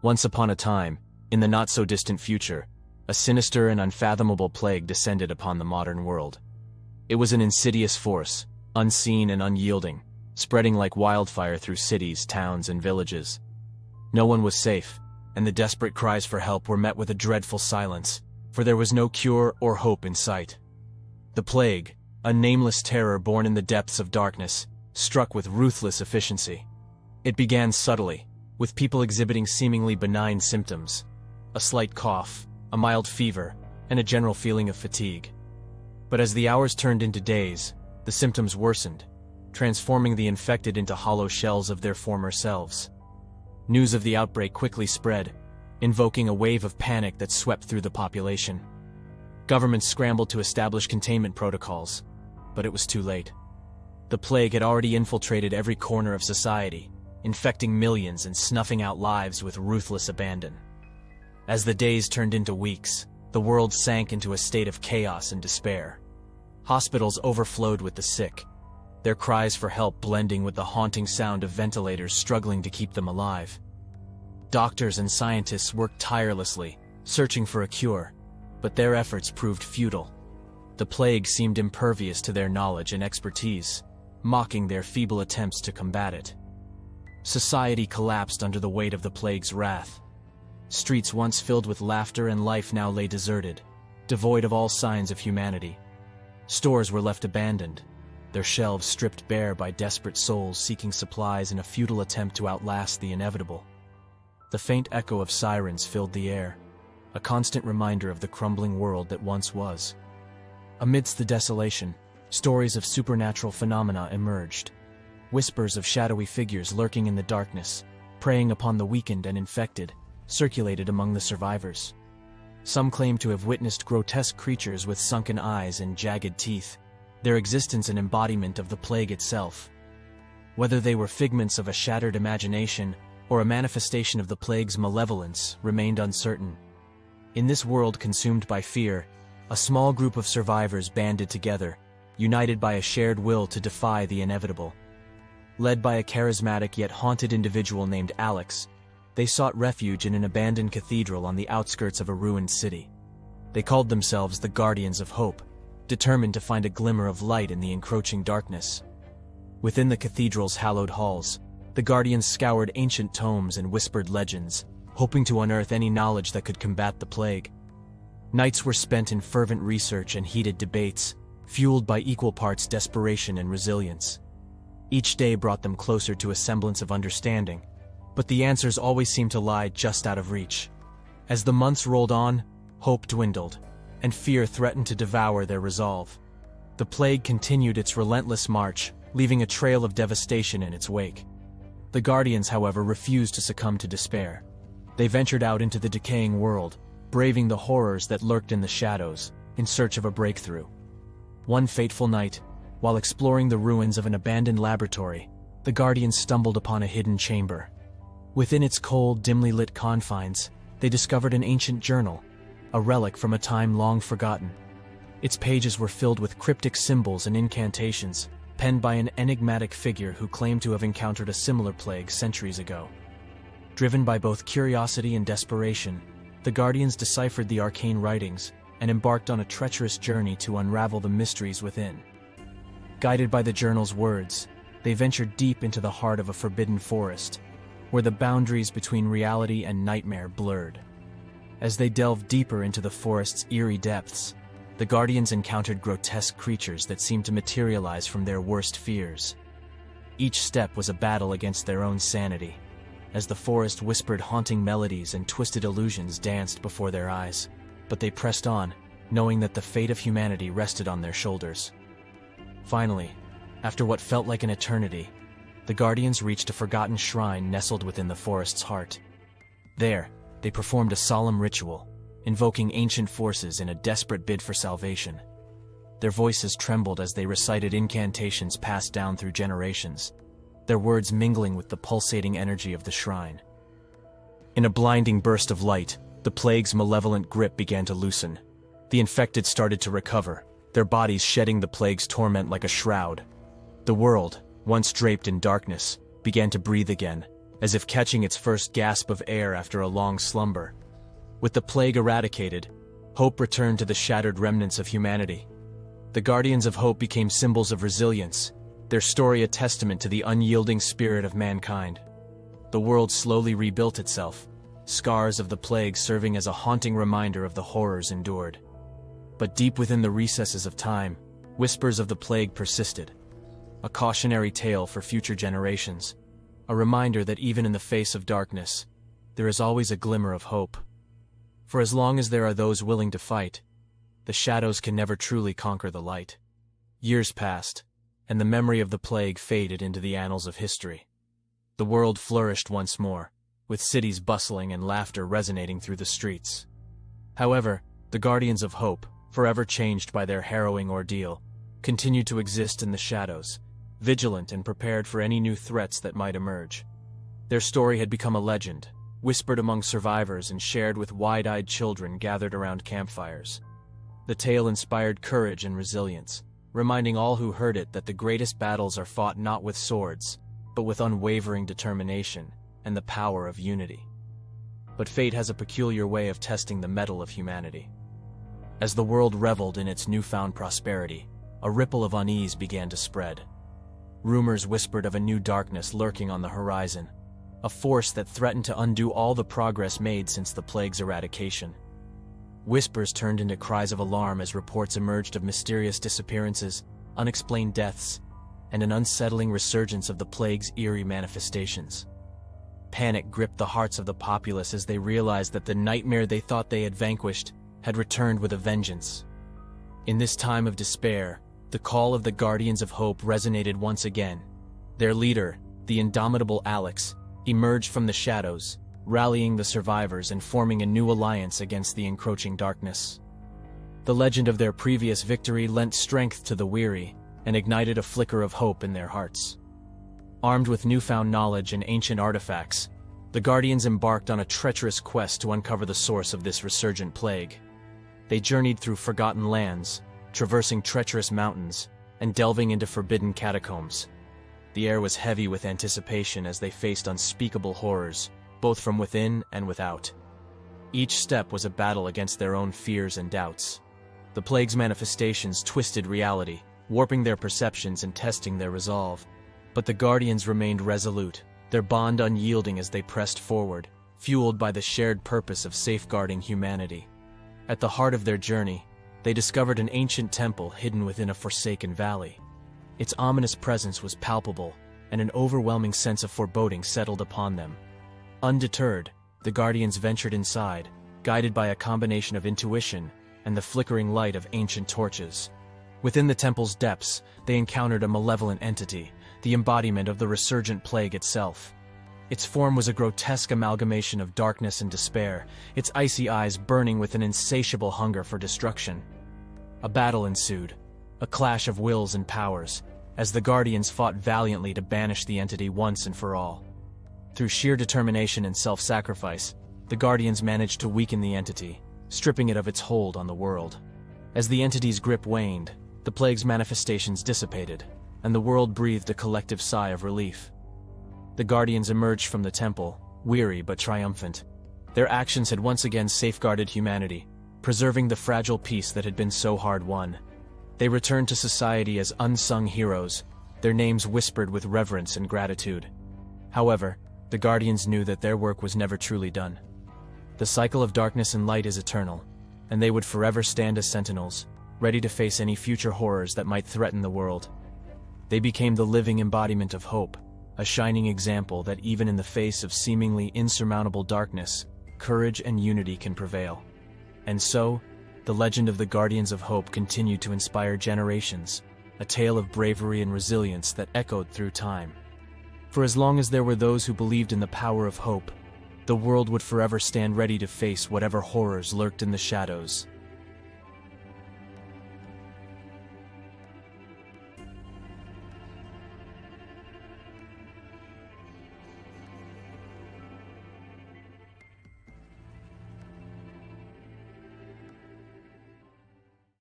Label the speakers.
Speaker 1: Once upon a time, in the not-so-distant future, a sinister and unfathomable plague descended upon the modern world. It was an insidious force, unseen and unyielding, spreading like wildfire through cities, towns, and villages. No one was safe, and the desperate cries for help were met with a dreadful silence, for there was no cure or hope in sight. The plague, a nameless terror born in the depths of darkness, struck with ruthless efficiency. It began subtly, with people exhibiting seemingly benign symptoms: a slight cough, a mild fever, and a general feeling of fatigue. But as the hours turned into days, the symptoms worsened, transforming the infected into hollow shells of their former selves. News of the outbreak quickly spread, invoking a wave of panic that swept through the population. Governments scrambled to establish containment protocols, but it was too late. The plague had already infiltrated every corner of society, infecting millions and snuffing out lives with ruthless abandon. As the days turned into weeks, the world sank into a state of chaos and despair. Hospitals overflowed with the sick, their cries for help blending with the haunting sound of ventilators struggling to keep them alive. Doctors and scientists worked tirelessly, searching for a cure, but their efforts proved futile. The plague seemed impervious to their knowledge and expertise, mocking their feeble attempts to combat it. Society collapsed under the weight of the plague's wrath. Streets once filled with laughter and life now lay deserted, devoid of all signs of humanity. Stores were left abandoned, their shelves stripped bare by desperate souls seeking supplies in a futile attempt to outlast the inevitable. The faint echo of sirens filled the air, a constant reminder of the crumbling world that once was. Amidst the desolation, stories of supernatural phenomena emerged. Whispers of shadowy figures lurking in the darkness, preying upon the weakened and infected, circulated among the survivors. Some claimed to have witnessed grotesque creatures with sunken eyes and jagged teeth, their existence an embodiment of the plague itself. Whether they were figments of a shattered imagination or a manifestation of the plague's malevolence remained uncertain. In this world consumed by fear, a small group of survivors banded together, united by a shared will to defy the inevitable. Led by a charismatic yet haunted individual named Alex, they sought refuge in an abandoned cathedral on the outskirts of a ruined city. They called themselves the Guardians of Hope, determined to find a glimmer of light in the encroaching darkness. Within the cathedral's hallowed halls, the Guardians scoured ancient tomes and whispered legends, hoping to unearth any knowledge that could combat the plague. Nights were spent in fervent research and heated debates, fueled by equal parts desperation and resilience. Each day brought them closer to a semblance of understanding, but the answers always seemed to lie just out of reach. As the months rolled on, hope dwindled, and fear threatened to devour their resolve. The plague continued its relentless march, leaving a trail of devastation in its wake. The Guardians, however, refused to succumb to despair. They ventured out into the decaying world, braving the horrors that lurked in the shadows, in search of a breakthrough. One fateful night, while exploring the ruins of an abandoned laboratory, the Guardians stumbled upon a hidden chamber. Within its cold, dimly lit confines, they discovered an ancient journal, a relic from a time long forgotten. Its pages were filled with cryptic symbols and incantations, penned by an enigmatic figure who claimed to have encountered a similar plague centuries ago. Driven by both curiosity and desperation, the Guardians deciphered the arcane writings and embarked on a treacherous journey to unravel the mysteries within. Guided by the journal's words, they ventured deep into the heart of a forbidden forest, where the boundaries between reality and nightmare blurred. As they delved deeper into the forest's eerie depths, the Guardians encountered grotesque creatures that seemed to materialize from their worst fears. Each step was a battle against their own sanity, as the forest whispered haunting melodies and twisted illusions danced before their eyes. But they pressed on, knowing that the fate of humanity rested on their shoulders. Finally, after what felt like an eternity, the Guardians reached a forgotten shrine nestled within the forest's heart. There, they performed a solemn ritual, invoking ancient forces in a desperate bid for salvation. Their voices trembled as they recited incantations passed down through generations, their words mingling with the pulsating energy of the shrine. In a blinding burst of light, the plague's malevolent grip began to loosen. The infected started to recover, their bodies shedding the plague's torment like a shroud. The world, once draped in darkness, began to breathe again, as if catching its first gasp of air after a long slumber. With the plague eradicated, hope returned to the shattered remnants of humanity. The Guardians of Hope became symbols of resilience, their story a testament to the unyielding spirit of mankind. The world slowly rebuilt itself, scars of the plague serving as a haunting reminder of the horrors endured. But deep within the recesses of time, whispers of the plague persisted. A cautionary tale for future generations, a reminder that even in the face of darkness, there is always a glimmer of hope. For as long as there are those willing to fight, the shadows can never truly conquer the light. Years passed, and the memory of the plague faded into the annals of history. The world flourished once more, with cities bustling and laughter resonating through the streets. However, the Guardians of Hope, forever changed by their harrowing ordeal, continued to exist in the shadows, vigilant and prepared for any new threats that might emerge. Their story had become a legend, whispered among survivors and shared with wide-eyed children gathered around campfires. The tale inspired courage and resilience, reminding all who heard it that the greatest battles are fought not with swords, but with unwavering determination and the power of unity. But fate has a peculiar way of testing the mettle of humanity. As the world reveled in its newfound prosperity, a ripple of unease began to spread. Rumors whispered of a new darkness lurking on the horizon, a force that threatened to undo all the progress made since the plague's eradication. Whispers turned into cries of alarm as reports emerged of mysterious disappearances, unexplained deaths, and an unsettling resurgence of the plague's eerie manifestations. Panic gripped the hearts of the populace as they realized that the nightmare they thought they had vanquished had returned with a vengeance. In this time of despair, the call of the Guardians of Hope resonated once again. Their leader, the indomitable Alex, emerged from the shadows, rallying the survivors and forming a new alliance against the encroaching darkness. The legend of their previous victory lent strength to the weary and ignited a flicker of hope in their hearts. Armed with newfound knowledge and ancient artifacts, the Guardians embarked on a treacherous quest to uncover the source of this resurgent plague. They journeyed through forgotten lands, traversing treacherous mountains, and delving into forbidden catacombs. The air was heavy with anticipation as they faced unspeakable horrors, both from within and without. Each step was a battle against their own fears and doubts. The plague's manifestations twisted reality, warping their perceptions and testing their resolve. But the Guardians remained resolute, their bond unyielding as they pressed forward, fueled by the shared purpose of safeguarding humanity. At the heart of their journey, they discovered an ancient temple hidden within a forsaken valley. Its ominous presence was palpable, and an overwhelming sense of foreboding settled upon them. Undeterred, the Guardians ventured inside, guided by a combination of intuition and the flickering light of ancient torches. Within the temple's depths, they encountered a malevolent entity, the embodiment of the resurgent plague itself. Its form was a grotesque amalgamation of darkness and despair, its icy eyes burning with an insatiable hunger for destruction. A battle ensued, a clash of wills and powers, as the Guardians fought valiantly to banish the entity once and for all. Through sheer determination and self-sacrifice, the Guardians managed to weaken the entity, stripping it of its hold on the world. As the entity's grip waned, the plague's manifestations dissipated, and the world breathed a collective sigh of relief. The Guardians emerged from the temple, weary but triumphant. Their actions had once again safeguarded humanity, preserving the fragile peace that had been so hard won. They returned to society as unsung heroes, their names whispered with reverence and gratitude. However, the Guardians knew that their work was never truly done. The cycle of darkness and light is eternal, and they would forever stand as sentinels, ready to face any future horrors that might threaten the world. They became the living embodiment of hope, a shining example that even in the face of seemingly insurmountable darkness, courage and unity can prevail. And so, the legend of the Guardians of Hope continued to inspire generations, a tale of bravery and resilience that echoed through time. For as long as there were those who believed in the power of hope, the world would forever stand ready to face whatever horrors lurked in the shadows.